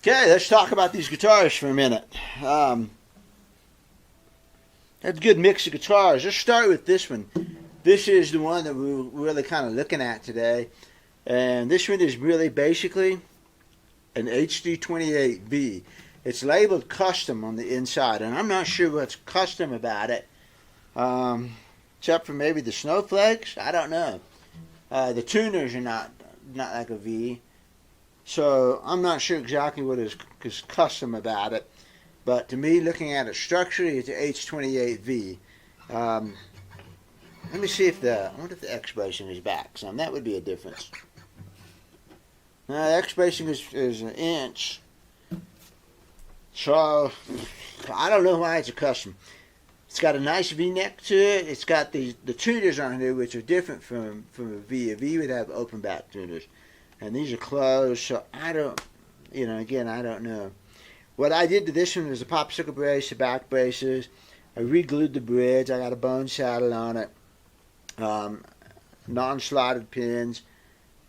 Okay, let's talk about these guitars for a minute. That's a good mix of guitars. Let's start with this one. This is the one that we're really kind of looking at today. And this one is really basically an HD-28V. It's labeled custom on the inside, and I'm not sure what's custom about it, except for maybe the snowflakes. I don't know. The tuners are not like a V, so I'm not sure exactly what is custom about it. But to me, looking at it structurally, it's an H28V. Let me see if I wonder if the X bracing is back some. That would be a difference. No, the X bracing is an inch. So, I don't know why it's a custom. It's got a nice V-neck to it. It's got the tuners on here, which are different from a V. A V would have open back tuners. And these are closed, so I don't, again, I don't know. What I did to this one was a popsicle brace, the back braces. I re-glued the bridge. I got a bone saddle on it. Non-slotted pins.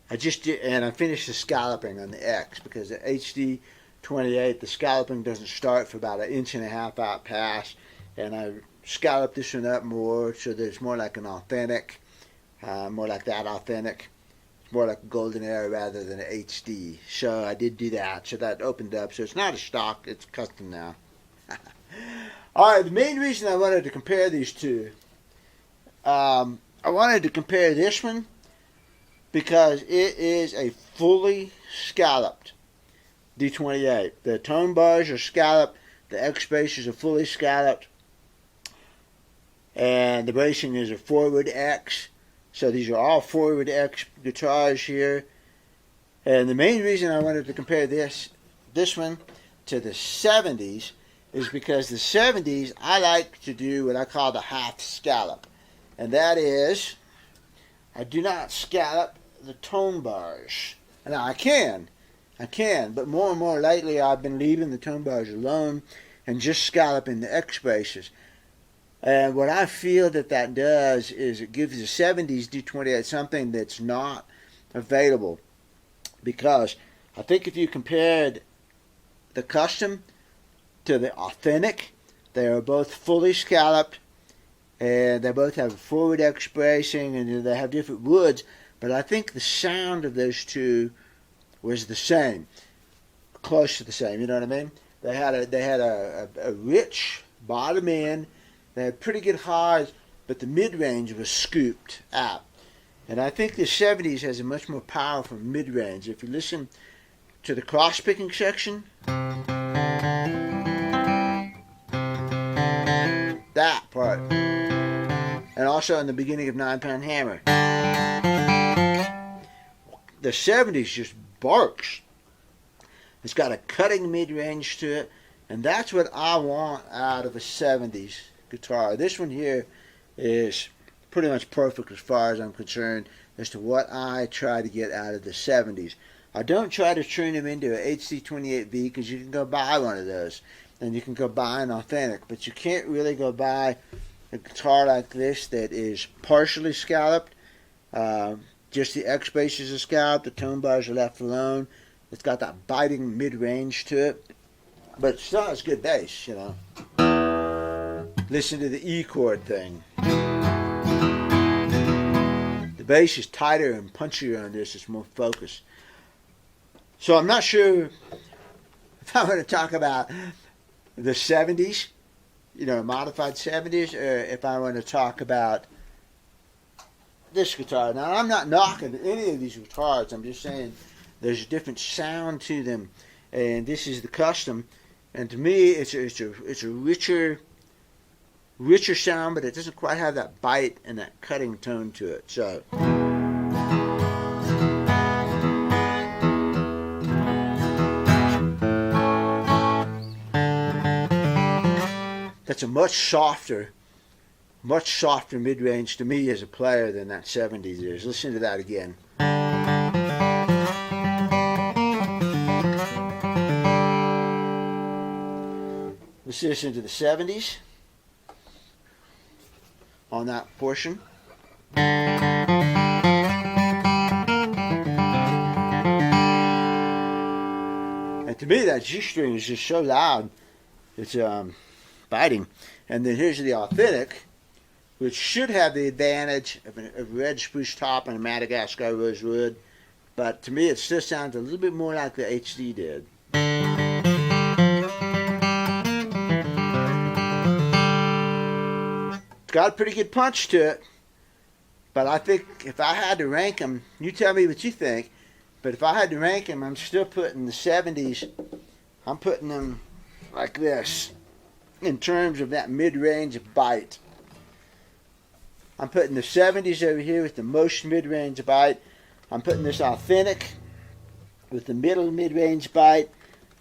I just did, and I finished the scalloping on the X because the HD-28, the scalloping doesn't start for about 1.5 inches out past. And I scalloped this one up more so that it's more like an authentic, more like that authentic. More like a golden era rather than an HD. So I did do that. So that opened up. So it's not a stock. It's custom now. Alright, the main reason I wanted to compare these two, I wanted to compare this one because it is a fully scalloped D28. The tone bars are scalloped. The X braces are fully scalloped. And the bracing is a forward X. So these are all forward X guitars here. And the main reason I wanted to compare this one to the 70s is because the 70s I like to do what I call the half scallop. And that is, I do not scallop the tone bars. Now I can, but more and more lately I've been leaving the tone bars alone and just scalloping the X braces. And what I feel that does is it gives the 70s D28 something that's not available. Because I think if you compared the custom to the authentic, they are both fully scalloped. And they both have forward X bracing and they have different woods. But I think the sound of those two was the same. Close to the same, you know what I mean? They had a rich bottom end. They had pretty good highs, but the mid-range was scooped out. And I think the 70s has a much more powerful mid-range. If you listen to the cross-picking section, that part, and also in the beginning of 9-Pound Hammer, the 70s just barks. It's got a cutting mid-range to it, and that's what I want out of a 70s guitar. This one here is pretty much perfect as far as I'm concerned as to what I try to get out of the 70s. I don't try to turn them into an HD-28V because you can go buy one of those and you can go buy an authentic, but you can't really go buy a guitar like this that is partially scalloped. Just the X braces are scalloped, the tone bars are left alone. It's got that biting mid-range to it, but it still has good bass, Listen to the E chord thing. The bass is tighter and punchier on this. It's more focused. So I'm not sure if I'm going to talk about the 70s, modified 70s, or if I want to talk about this guitar. Now, I'm not knocking any of these guitars. I'm just saying there's a different sound to them. And this is the custom. And to me, it's a richer sound, but it doesn't quite have that bite and that cutting tone to it. So that's a much softer mid-range to me as a player than that 70s is. Listen to that again. Let's listen to the 70s. On that portion. And to me, that G string is just so loud. It's biting. And then here's the authentic, which should have the advantage of a red spruce top and a Madagascar rosewood. But to me, it still sounds a little bit more like the HD did. It's got a pretty good punch to it. But I think if I had to rank them, you tell me what you think, but if I had to rank them, I'm still putting the 70s, I'm putting them like this in terms of that mid-range bite. I'm putting the 70s over here with the most mid-range bite. I'm putting this authentic with the middle mid-range bite,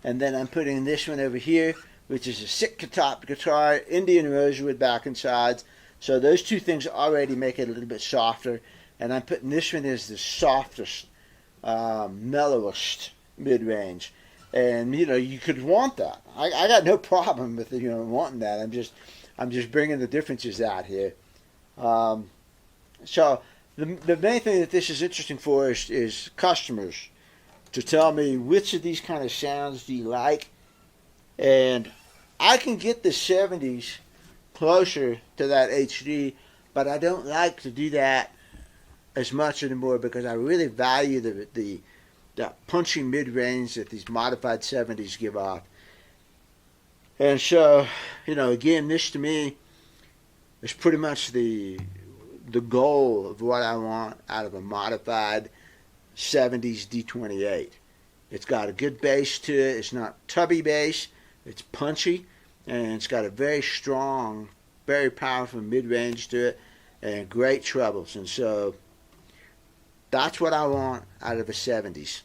and then I'm putting this one over here, which is a Sitka-top guitar, Indian rosewood back and sides. So those two things already make it a little bit softer. And I'm putting this one as the softest, mellowest mid-range. And, you could want that. I got no problem with, wanting that. I'm just bringing the differences out here. So the main thing that this is interesting for is customers to tell me which of these kind of sounds do you like. And I can get the 70s closer to that HD, but I don't like to do that as much anymore because I really value the punchy mid-range that these modified 70s give off. And so, again, this to me is pretty much the goal of what I want out of a modified 70s D-28. It's got a good bass to it. It's not tubby bass. It's punchy. And it's got a very strong, very powerful mid-range to it, and great trebles. And so that's what I want out of a 70s.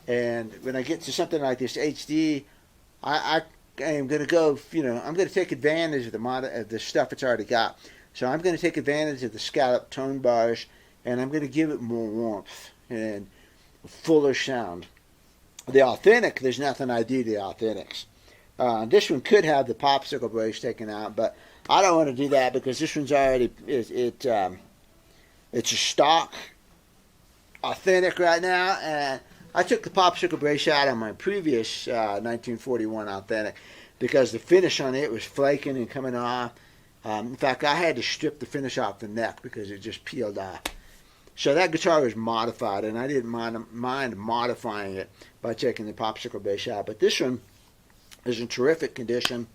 And when I get to something like this HD, I am going to go, I'm going to take advantage of the stuff it's already got. So I'm going to take advantage of the scallop tone bars, and I'm going to give it more warmth and a fuller sound. The authentic, there's nothing I do to the authentics. This one could have the popsicle brace taken out, but I don't want to do that because this one's already, it's a stock authentic right now, and I took the popsicle brace out on my previous 1941 authentic because the finish on it was flaking and coming off. In fact, I had to strip the finish off the neck because it just peeled off. So that guitar was modified, and I didn't mind modifying it by taking the popsicle brace out. But this one is in terrific condition.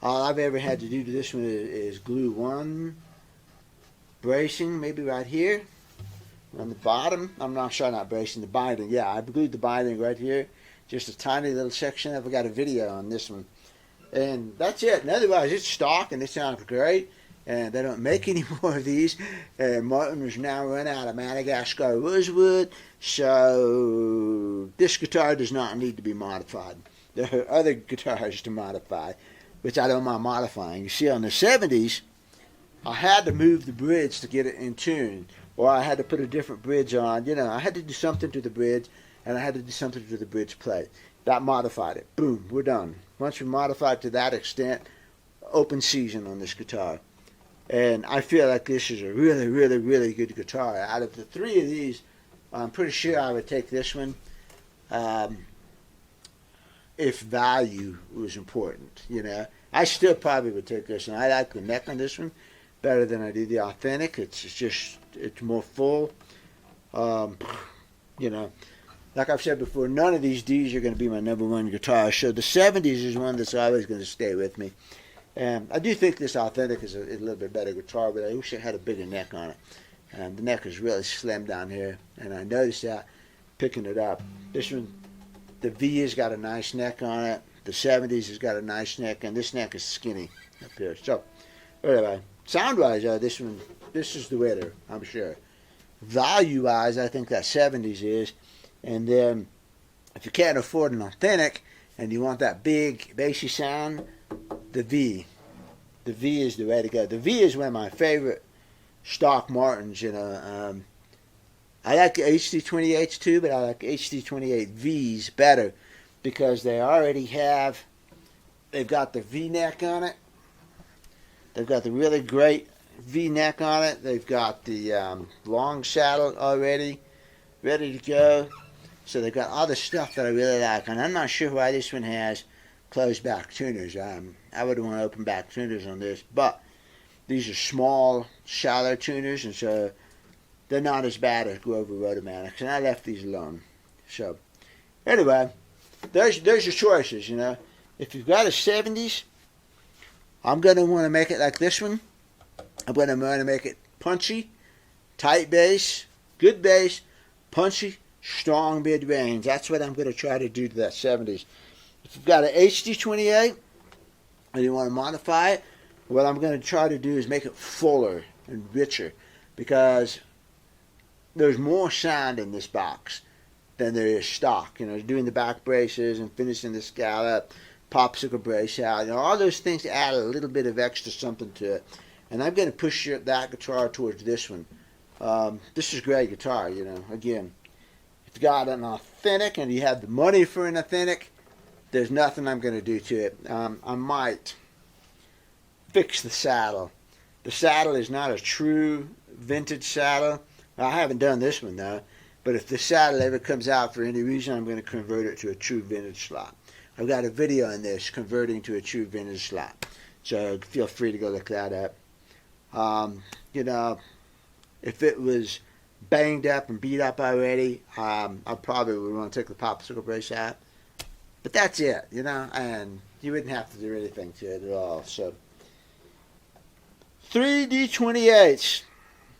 All I've ever had to do to this one is glue one bracing, maybe right here on the bottom. I'm not sure, not bracing, the binding. Yeah, I glued the binding right here. Just a tiny little section. I've got a video on this one. And that's it. And otherwise, it's stock, and it sounds great. And they don't make any more of these. And Martin has now run out of Madagascar rosewood. So this guitar does not need to be modified. There are other guitars to modify, which I don't mind modifying. You see, on the 70s, I had to move the bridge to get it in tune, or I had to put a different bridge on. I had to do something to the bridge, and I had to do something to the bridge plate. That modified it. Boom, we're done. Once we modified to that extent, open season on this guitar. And I feel like this is a really, really, really good guitar. Out of the three of these, I'm pretty sure I would take this one. If value was important, I still probably would take this one. I like the neck on this one better than I do the authentic. It's more full. Like I've said before, none of these Ds are going to be my number one guitar. So the 70s is one that's always going to stay with me. And I do think this authentic is a little bit better guitar, but I wish it had a bigger neck on it. And the neck is really slim down here, and I noticed that picking it up. This one, the V has got a nice neck on it. The 70s has got a nice neck, and this neck is skinny up here. So, anyway, sound-wise, this is the winner, I'm sure. Value-wise, I think that 70s is. And then, if you can't afford an authentic, and you want that big, bassy sound, the V. The V is the way to go. The V is one of my favorite stock Martins, I like the HD-28s too, but I like HD-28 Vs better because they've got the V-neck on it. They've got the really great V-neck on it. They've got the long saddle already ready to go. So they've got all the stuff that I really like, and I'm not sure why this one has closed back tuners. I would want open back tuners on this, but these are small, shallow tuners, and so they're not as bad as Grover Rotomatics, and I left these alone. So anyway, there's your choices, you know. If you've got a 70s, I'm going to want to make it like this one. I'm going to want to make it punchy, tight bass, good bass, punchy, strong mid-range. That's what I'm going to try to do to that 70s. If you've got an HD-28 and you want to modify it, what I'm going to try to do is make it fuller and richer, because there's more sound in this box than there is stock. You know, doing the back braces and finishing the scallop, popsicle brace out, you know, all those things add a little bit of extra something to it. And I'm going to push that guitar towards this one. This is a great guitar, you know. Again, if you've got an authentic and you have the money for an authentic, there's nothing I'm going to do to it. I might fix the saddle. The saddle is not a true vintage saddle. I haven't done this one though, but if the saddle ever comes out for any reason, I'm going to convert it to a true vintage slot. I've got a video on this, converting to a true vintage slot, so feel free to go look that up. You know, if it was banged up and beat up already, I probably would want to take the popsicle brace out. But that's it, you know, and you wouldn't have to do anything to it at all. So 3D28s.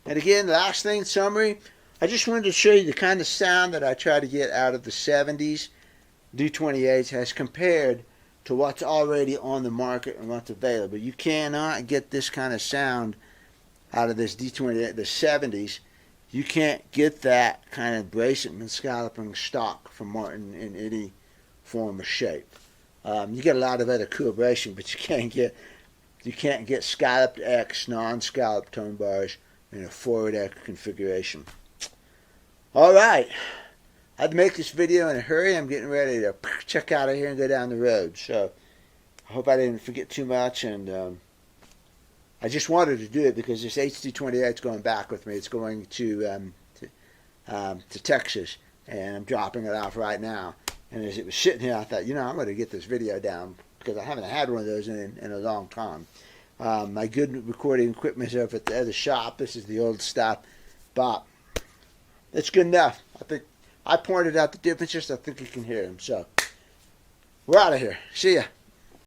And again, last thing, summary, I just wanted to show you the kind of sound that I try to get out of the 70s D28s as compared to what's already on the market and what's available. You cannot get this kind of sound out of this D28, the 70s. You can't get that kind of bracing and scalloping stock from Martin in any form or shape. You get a lot of other cool bracing, but you can't get scalloped X, non-scalloped tone bars in a forward X configuration. All right, I had to make this video in a hurry. I'm getting ready to check out of here and go down the road. So I hope I didn't forget too much, and I just wanted to do it because this HD-28 is going back with me. It's going to Texas, and I'm dropping it off right now. And as it was sitting here, I thought, you know, I'm going to get this video down because I haven't had one of those in a long time. My good recording equipment is over at the other shop. This is the old stuff, but it's good enough. I think I pointed out the differences. I think you can hear them. So we're out of here. See ya.